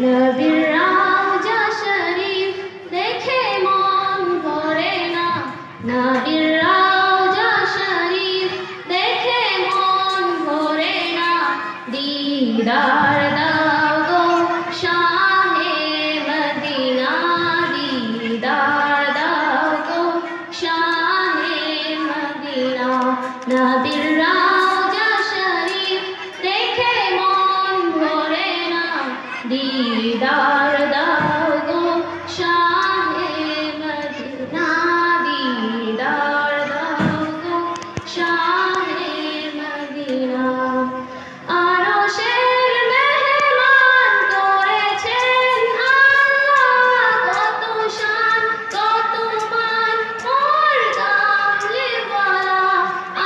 নবীর রওজা শরীফ দেখে মন ভরে না, নবীর রওজা শরীফ দেখে মন ভরে না। দিদার দাও গো শাহে মদিনা, দিদার দাও গো শাহে মদিনা। নবীর রওজা শরীফ দেখে মন ভরে না, দিদার দাও গো শাহে মদিনা, দিদার দাও গো শাহে মদিনা। আরশের মেহমান করেছেন আল্লাহ, কত শান কত মান মোর কামলিওয়ালা।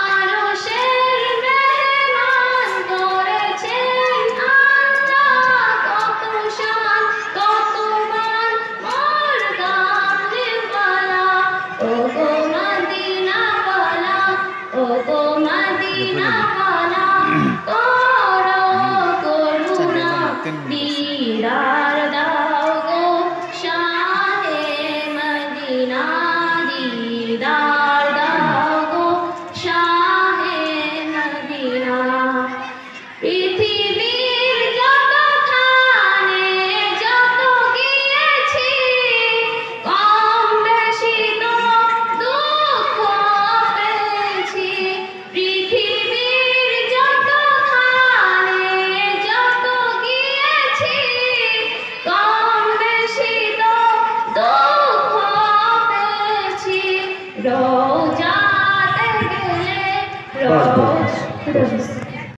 আরশের মেহমান করেছেন আল্লাহ, কত শান কত মান মোর কামলিওয়ালা। ও গো মদিনাওয়ালা, ও গো মদিনাওয়ালা, করো করুণা, দিদার দাও গো শাহে মদিনা, দিদার দাও গো শাহে মদিনা। পৃথিবীর যতখানে যত গিয়েছি, কম বেশি তো দুঃখ পেয়েছি। পৃথিবীর যতখানে যত গিয়েছি, কম বেশি তো দুঃখ পেয়েছি। রওজাতে গেলে রোজ